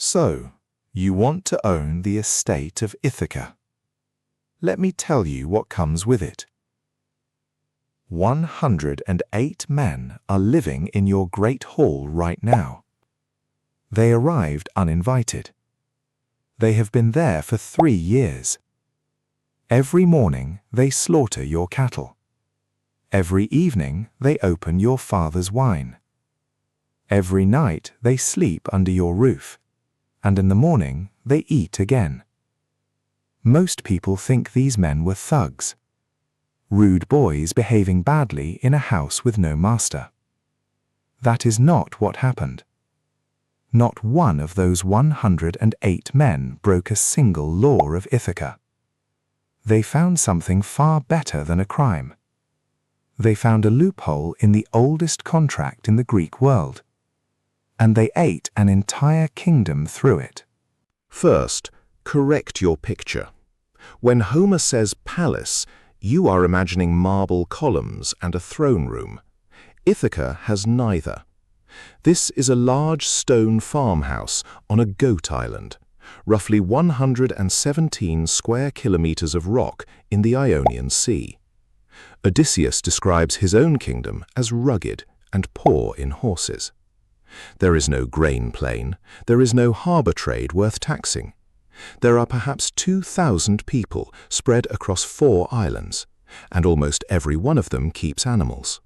So, you want to own the estate of Ithaca. Let me tell you what comes with it. 108 men are living in your great hall right now. They arrived uninvited. They have been there for 3 years. Every morning they slaughter your cattle. Every evening they open your father's wine. Every night they sleep under your roof, and in the morning they eat again. Most people think these men were thugs, rude boys behaving badly in a house with no master. That is not what happened. Not one of those 108 men broke a single law of Ithaca. They found something far better than a crime. They found a loophole in the oldest contract in the Greek world, and they ate an entire kingdom through it. First, correct your picture. When Homer says palace, you are imagining marble columns and a throne room. Ithaca has neither. This is a large stone farmhouse on a goat island, roughly 117 square kilometers of rock in the Ionian Sea. Odysseus describes his own kingdom as rugged and poor in horses. There is no grain plain, there is no harbor trade worth taxing. There are perhaps 2,000 people spread across 4 islands, and almost every one of them keeps animals.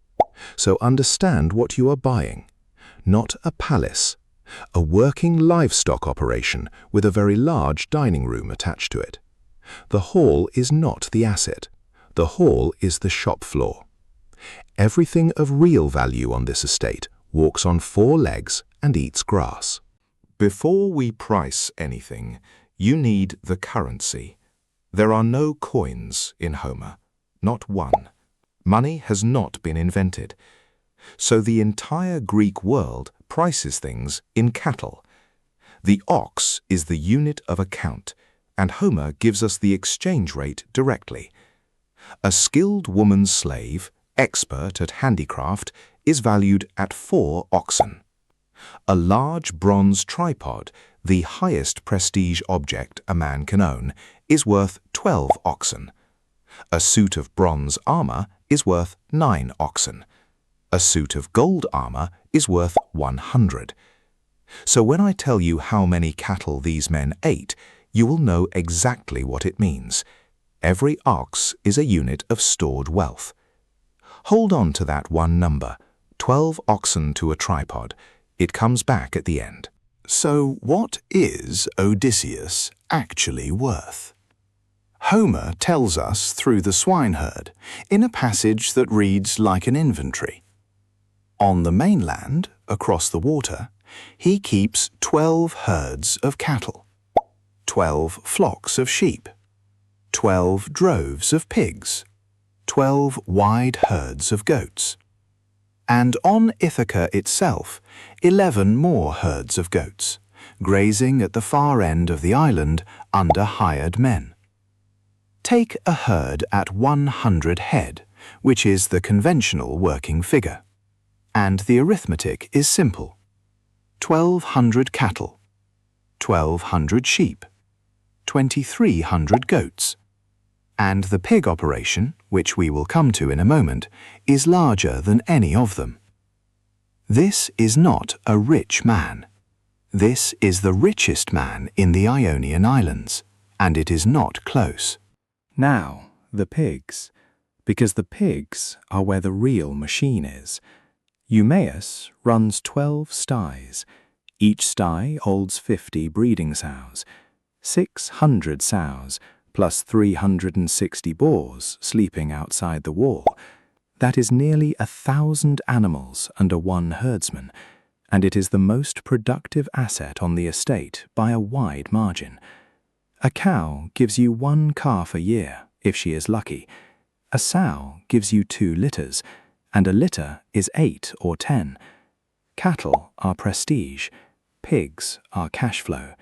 So understand what you are buying. Not a palace, a working livestock operation with a very large dining room attached to it. The hall is not the asset. The hall is the shop floor. Everything of real value on this estate walks on 4 legs and eats grass. Before we price anything, you need the currency. There are no coins in Homer, not one. Money has not been invented. So the entire Greek world prices things in cattle. The ox is the unit of account, and Homer gives us the exchange rate directly. A skilled woman slave, expert at handicraft, is valued at 4 oxen. A large bronze tripod, the highest prestige object a man can own, is worth 12 oxen. A suit of bronze armor is worth 9 oxen. A suit of gold armor is worth 100. So when I tell you how many cattle these men ate, you will know exactly what it means. Every ox is a unit of stored wealth. Hold on to that one number, 12 oxen to a tripod. It comes back at the end. So what is Odysseus actually worth? Homer tells us through the swineherd in a passage that reads like an inventory. On the mainland, across the water, he keeps 12 herds of cattle, 12 flocks of sheep, 12 droves of pigs, 12 wide herds of goats, and on Ithaca itself, 11 more herds of goats, grazing at the far end of the island under hired men. Take a herd at 100 head, which is the conventional working figure. And the arithmetic is simple. 1,200 cattle, 1,200 sheep, 2,300 goats. And the pig operation, which we will come to in a moment, is larger than any of them. This is not a rich man. This is the richest man in the Ionian Islands, and it is not close. Now, the pigs, because the pigs are where the real machine is. Eumaeus runs 12 styes. Each sty holds 50 breeding sows, 600 sows, plus 360 boars sleeping outside the wall. That is nearly 1,000 animals under one herdsman, and it is the most productive asset on the estate by a wide margin. A cow gives you 1 calf a year, if she is lucky. A sow gives you 2 litters, and a litter is 8 or 10. Cattle are prestige. Pigs are cash flow.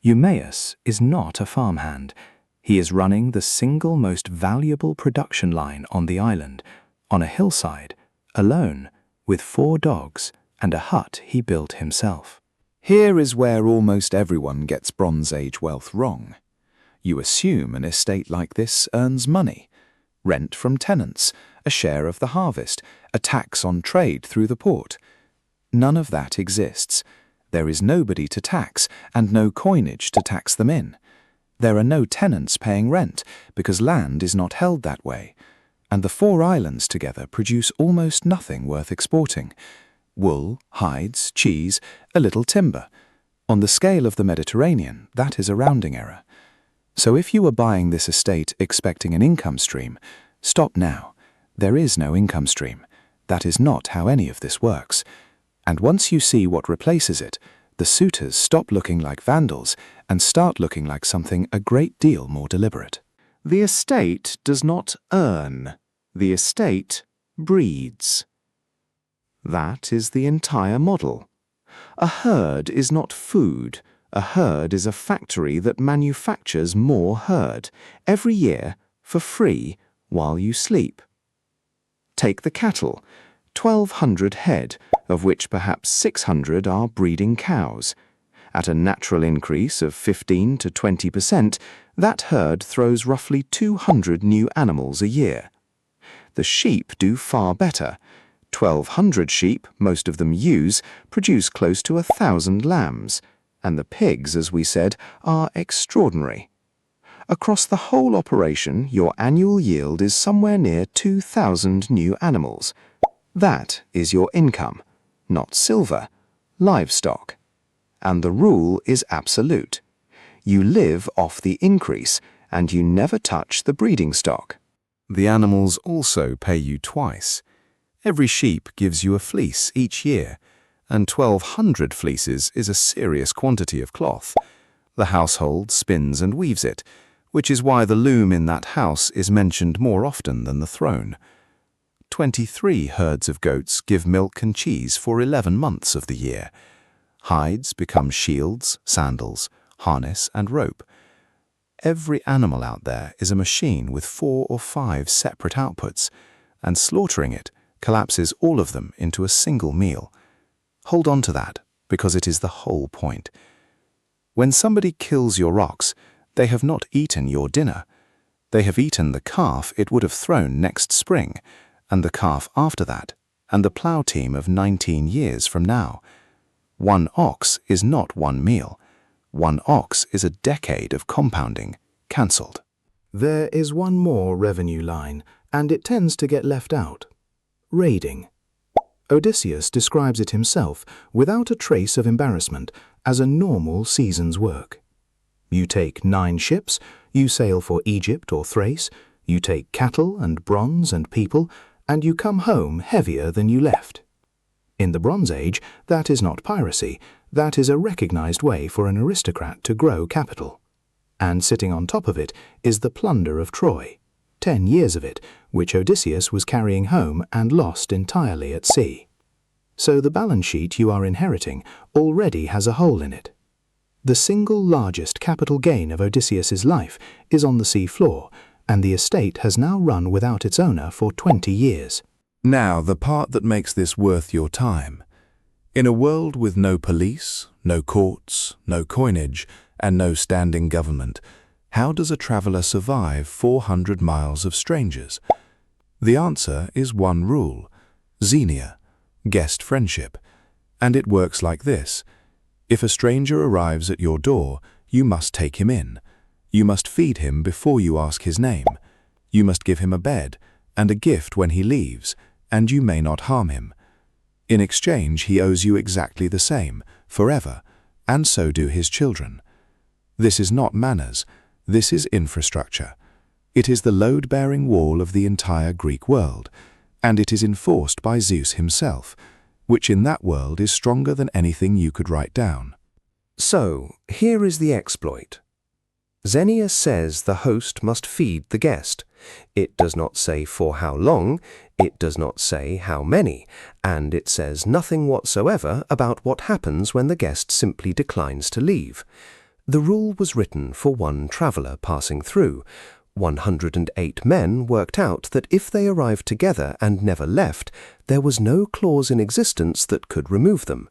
Eumaeus is not a farmhand. He is running the single most valuable production line on the island, on a hillside, alone, with 4 dogs and a hut he built himself. Here is where almost everyone gets Bronze Age wealth wrong. You assume an estate like this earns money, rent from tenants, a share of the harvest, a tax on trade through the port. None of that exists. There is nobody to tax and no coinage to tax them in. There are no tenants paying rent because land is not held that way, and the 4 islands together produce almost nothing worth exporting. Wool, hides, cheese, a little timber. On the scale of the Mediterranean, that is a rounding error. So if you are buying this estate expecting an income stream, stop now. There is no income stream. That is not how any of this works. And once you see what replaces it, the suitors stop looking like vandals and start looking like something a great deal more deliberate. The estate does not earn. The estate breeds. That is the entire model. A herd is not food. A herd is a factory that manufactures more herd every year for free while you sleep. Take the cattle, 1,200 head, of which perhaps 600 are breeding cows. At a natural increase of 15 to 20%, that herd throws roughly 200 new animals a year. The sheep do far better. 1,200 sheep, most of them ewes, produce close to 1,000 lambs, and the pigs, as we said, are extraordinary. Across the whole operation, your annual yield is somewhere near 2,000 new animals. That is your income, not silver, livestock. And the rule is absolute. You live off the increase, and you never touch the breeding stock. The animals also pay you twice. Every sheep gives you a fleece each year, and 1,200 fleeces is a serious quantity of cloth. The household spins and weaves it, which is why the loom in that house is mentioned more often than the throne. 23 herds of goats give milk and cheese for 11 months of the year. Hides become shields, sandals, harness, and rope. Every animal out there is a machine with 4 or 5 separate outputs, and slaughtering it collapses all of them into a single meal. Hold on to that, because it is the whole point. When somebody kills your ox, they have not eaten your dinner. They have eaten the calf it would have thrown next spring, and the calf after that, and the plough team of 19 years from now. 1 ox is not 1 meal. 1 ox is a decade of compounding, cancelled. There is one more revenue line, and it tends to get left out. Raiding. Odysseus describes it himself, without a trace of embarrassment, as a normal season's work. You take 9 ships, you sail for Egypt or Thrace, you take cattle and bronze and people, and you come home heavier than you left. In the Bronze Age, that is not piracy, that is a recognized way for an aristocrat to grow capital. And sitting on top of it is the plunder of Troy, 10 years of it, which Odysseus was carrying home and lost entirely at sea. So the balance sheet you are inheriting already has a hole in it. The single largest capital gain of Odysseus's life is on the sea floor, and the estate has now run without its owner for 20 years. Now, the part that makes this worth your time. In a world with no police, no courts, no coinage, and no standing government, how does a traveller survive 400 miles of strangers? The answer is one rule: xenia, guest friendship. And it works like this. If a stranger arrives at your door, you must take him in. You must feed him before you ask his name. You must give him a bed and a gift when he leaves, and you may not harm him. In exchange, he owes you exactly the same, forever, and so do his children. This is not manners, this is infrastructure. It is the load-bearing wall of the entire Greek world, and it is enforced by Zeus himself, which in that world is stronger than anything you could write down. So, here is the exploit. Xenia says the host must feed the guest. It does not say for how long, it does not say how many, and it says nothing whatsoever about what happens when the guest simply declines to leave. The rule was written for one traveller passing through. 108 men worked out that if they arrived together and never left, there was no clause in existence that could remove them.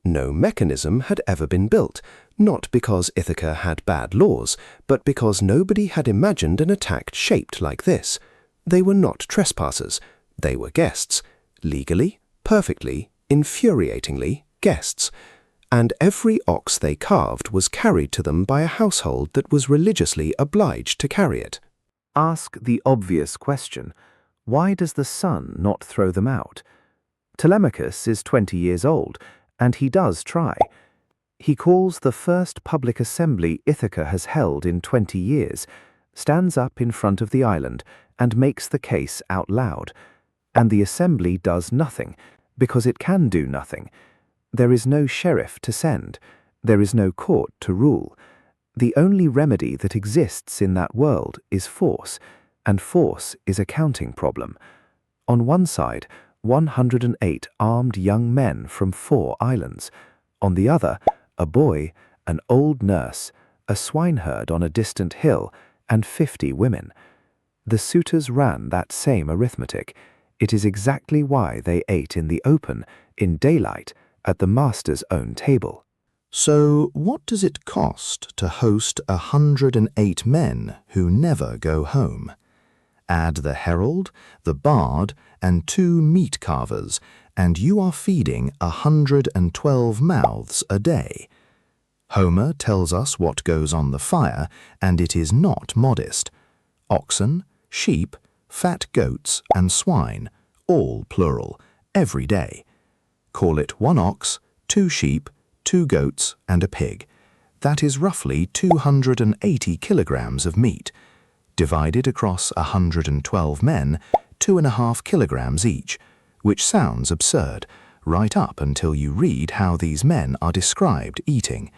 No mechanism had ever been built, not because Ithaca had bad laws, but because nobody had imagined an attack shaped like this. They were not trespassers. They were guests. Legally, perfectly, infuriatingly guests. And every ox they carved was carried to them by a household that was religiously obliged to carry it. Ask the obvious question, why does the sun not throw them out? Telemachus is 20 years old, and he does try. He calls the first public assembly Ithaca has held in 20 years, stands up in front of the island, and makes the case out loud. And the assembly does nothing, because it can do nothing. There is no sheriff to send. There is no court to rule. The only remedy that exists in that world is force, and force is a counting problem. On one side, 108 armed young men from 4 islands. On the other, a boy, an old nurse, a swineherd on a distant hill, and 50 women. The suitors ran that same arithmetic. It is exactly why they ate in the open, in daylight, at the master's own table. So what does it cost to host 108 men who never go home? Add the herald, the bard, and 2 meat carvers, and you are feeding 112 mouths a day. Homer tells us what goes on the fire, and it is not modest. Oxen, sheep, fat goats, and swine, all plural, every day. Call it 1 ox, 2 sheep, 2 goats, and a pig. That is roughly 280 kilograms of meat. Divided across 112 men, 2.5 kilograms each, which sounds absurd, right up until you read how these men are described eating.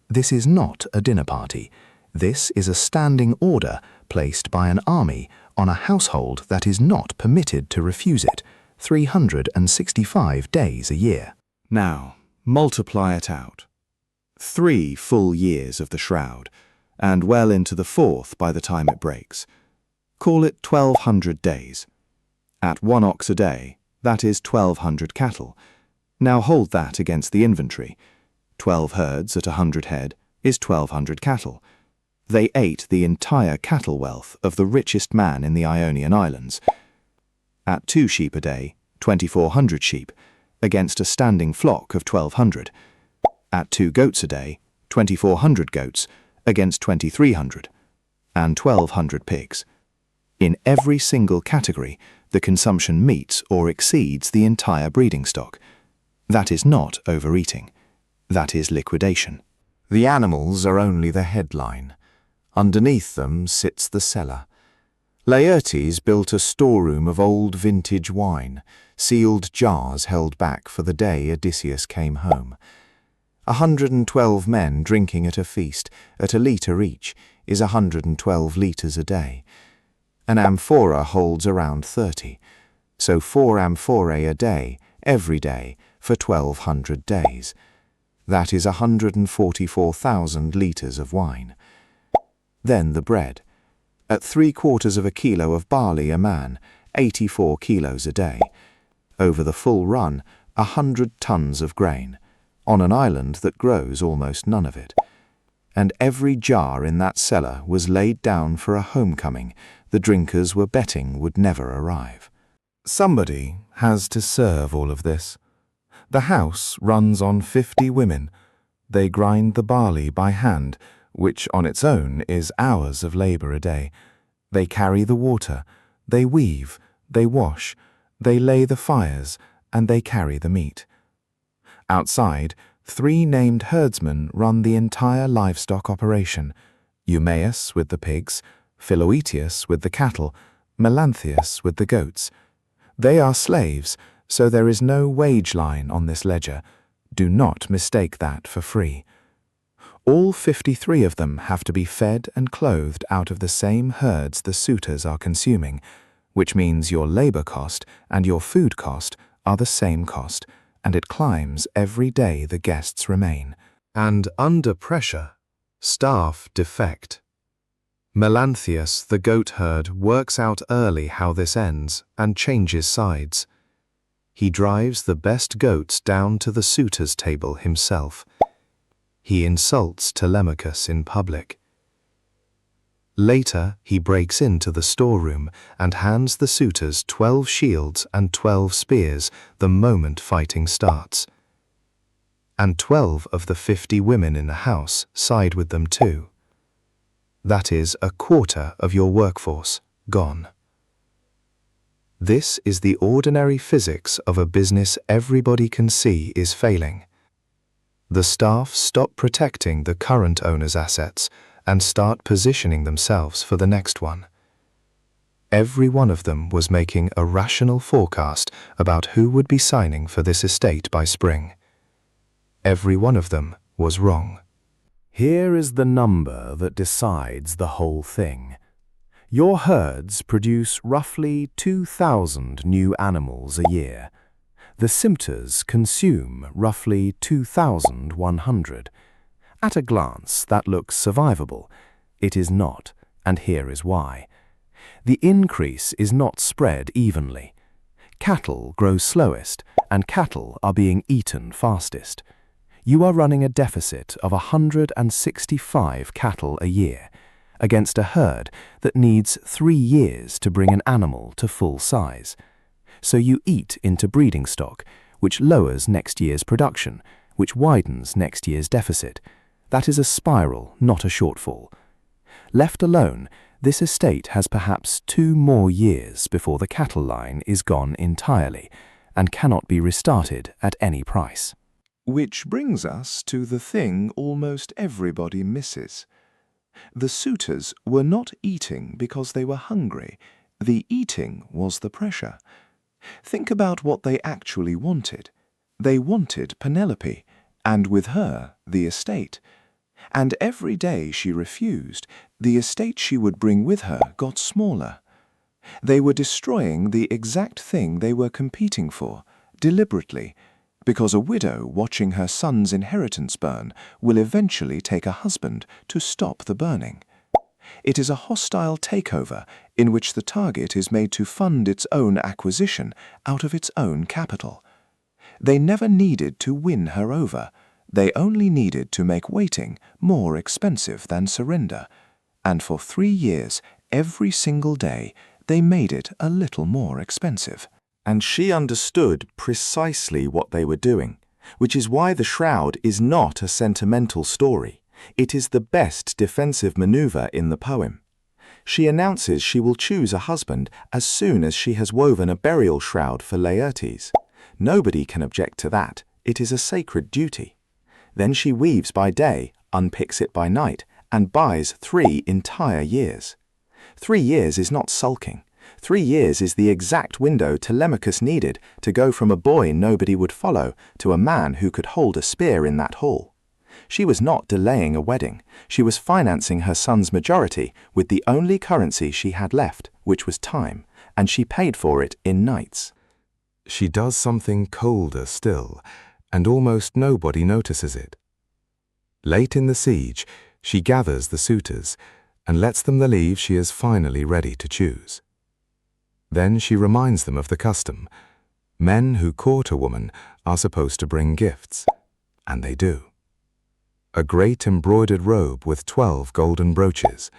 This is not a dinner party. This is a standing order placed by an army on a household that is not permitted to refuse it, 365 days a year. Now, multiply it out. 3 full years of the shroud, and well into the 4th by the time it breaks. Call it 1,200 days. At 1 ox a day, that is 1,200 cattle. Now hold that against the inventory. 12 herds at 100 head is 1,200 cattle. They ate the entire cattle wealth of the richest man in the Ionian Islands. At 2 sheep a day, 2,400 sheep, against a standing flock of 1,200. At 2 goats a day, 2,400 goats, against 2,300, and 1,200 pigs. In every single category, the consumption meets or exceeds the entire breeding stock. That is not overeating. That is liquidation. The animals are only the headline. Underneath them sits the cellar. Laertes built a storeroom of old vintage wine, sealed jars held back for the day Odysseus came home. 112 men drinking at a feast, at a litre each, is 112 litres a day. An amphora holds around 30, so 4 amphorae a day, every day, for 1,200 days. That is 144,000 litres of wine. Then the bread. At 3/4 of a kilo of barley a man, 84 kilos a day. Over the full run, 100 tons of grain, on an island that grows almost none of it. And every jar in that cellar was laid down for a homecoming the drinkers were betting would never arrive. Somebody has to serve all of this. The house runs on 50 women. They grind the barley by hand, which on its own is hours of labor a day. They carry the water, they weave, they wash, they lay the fires, and they carry the meat. Outside, 3 named herdsmen run the entire livestock operation: Eumaeus with the pigs, Philoetius with the cattle, Melanthius with the goats. They are slaves, so there is no wage line on this ledger. Do not mistake that for free. All 53 of them have to be fed and clothed out of the same herds the suitors are consuming, which means your labor cost and your food cost are the same cost, and it climbs every day the guests remain. And under pressure, staff defect. Melanthius, the goat herd, works out early how this ends and changes sides. He drives the best goats down to the suitors' table himself. He insults Telemachus in public. Later, he breaks into the storeroom and hands the suitors 12 shields and 12 spears the moment fighting starts. And 12 of the 50 women in the house side with them too. That is a quarter of your workforce gone. This is the ordinary physics of a business everybody can see is failing. The staff stop protecting the current owner's assets and start positioning themselves for the next one. Every one of them was making a rational forecast about who would be signing for this estate by spring. Every one of them was wrong. Here is the number that decides the whole thing. Your herds produce roughly 2,000 new animals a year. The suitors consume roughly 2,100. At a glance, that looks survivable. It is not, and here is why. The increase is not spread evenly. Cattle grow slowest, and cattle are being eaten fastest. You are running a deficit of 165 cattle a year, against a herd that needs 3 years to bring an animal to full size. So you eat into breeding stock, which lowers next year's production, which widens next year's deficit. That is a spiral, not a shortfall. Left alone, this estate has perhaps 2 more years before the cattle line is gone entirely and cannot be restarted at any price. Which brings us to the thing almost everybody misses. The suitors were not eating because they were hungry. The eating was the pressure. Think about what they actually wanted. They wanted Penelope, and with her, the estate. And every day she refused, the estate she would bring with her got smaller. They were destroying the exact thing they were competing for, deliberately, because a widow watching her son's inheritance burn will eventually take a husband to stop the burning. It is a hostile takeover in which the target is made to fund its own acquisition out of its own capital. They never needed to win her over. They only needed to make waiting more expensive than surrender. And for 3 years, every single day, they made it a little more expensive. And she understood precisely what they were doing, which is why the shroud is not a sentimental story. It is the best defensive maneuver in the poem. She announces she will choose a husband as soon as she has woven a burial shroud for Laertes. Nobody can object to that. It is a sacred duty. Then she weaves by day, unpicks it by night, and buys 3 entire years. 3 years is not sulking. 3 years is the exact window Telemachus needed to go from a boy nobody would follow to a man who could hold a spear in that hall. She was not delaying a wedding. She was financing her son's majority with the only currency she had left, which was time, and she paid for it in nights. She does something colder still, and almost nobody notices it. Late in the siege, she gathers the suitors and lets them believe she is finally ready to choose. Then she reminds them of the custom. Men who court a woman are supposed to bring gifts, and they do. A great embroidered robe with 12 golden brooches,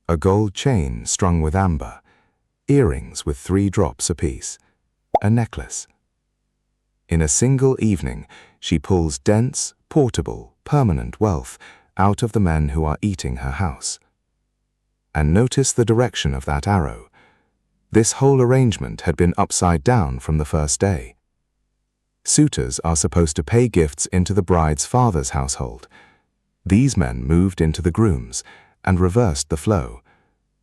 a gold chain strung with amber, earrings with 3 drops apiece, a necklace. In a single evening, she pulls dense, portable, permanent wealth out of the men who are eating her house. And notice the direction of that arrow. This whole arrangement had been upside down from the first day. Suitors are supposed to pay gifts into the bride's father's household. These men moved into the groom's and reversed the flow,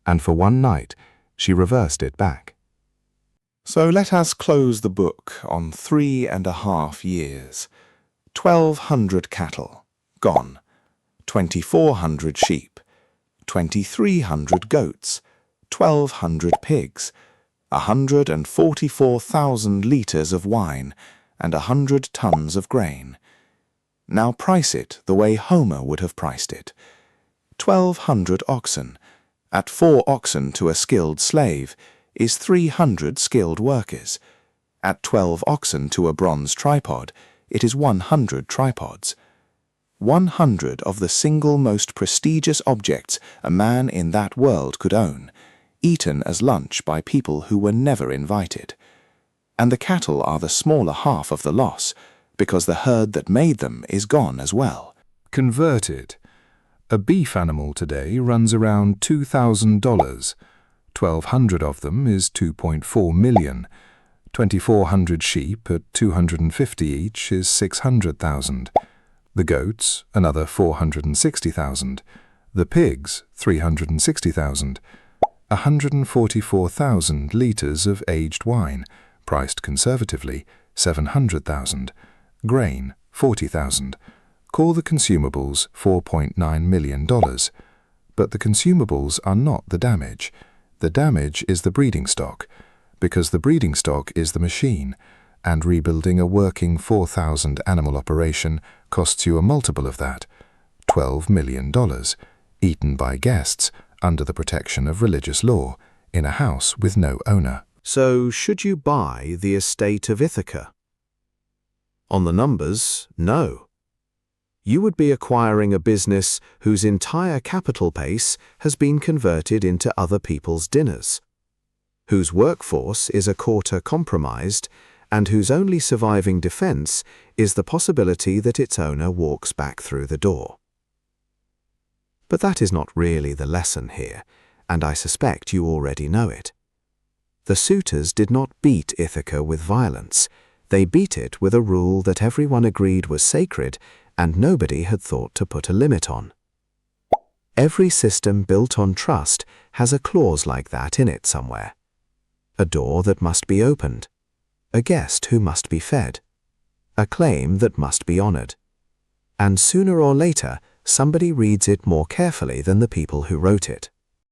and for one night she reversed it back. So let us close the book on 3.5 years. 1,200 cattle, gone. 2,400 sheep. 2,300 goats. 1,200 pigs, 144,000 litres of wine, and 100 tons of grain. Now price it the way Homer would have priced it. 1,200 oxen, at 4 oxen to a skilled slave, is 300 skilled workers, At 12 oxen to a bronze tripod, it is 100 tripods. 100 of the single most prestigious objects a man in that world could own, eaten as lunch by people who were never invited. And the cattle are the smaller half of the loss, because the herd that made them is gone as well. Converted. A beef animal today runs around $2,000. 1,200 of them is 2.4 million. 2,400 sheep at 250 each is 600,000. The goats, another 460,000. The pigs, 360,000. 144,000 litres of aged wine, priced conservatively, 700,000. Grain, 40,000. Call the consumables $4.9 million. But the consumables are not the damage. The damage is the breeding stock, because the breeding stock is the machine, and rebuilding a working 4,000 animal operation costs you a multiple of that, $12 million, eaten by guests under the protection of religious law, in a house with no owner. So, should you buy the estate of Ithaca? On the numbers, no. You would be acquiring a business whose entire capital base has been converted into other people's dinners, whose workforce is a quarter compromised, and whose only surviving defense is the possibility that its owner walks back through the door. But that is not really the lesson here, and I suspect you already know it. The suitors did not beat Ithaca with violence. They beat it with a rule that everyone agreed was sacred and nobody had thought to put a limit on. Every system built on trust has a clause like that in it somewhere. A door that must be opened, a guest who must be fed, a claim that must be honored. And sooner or later, somebody reads it more carefully than the people who wrote it.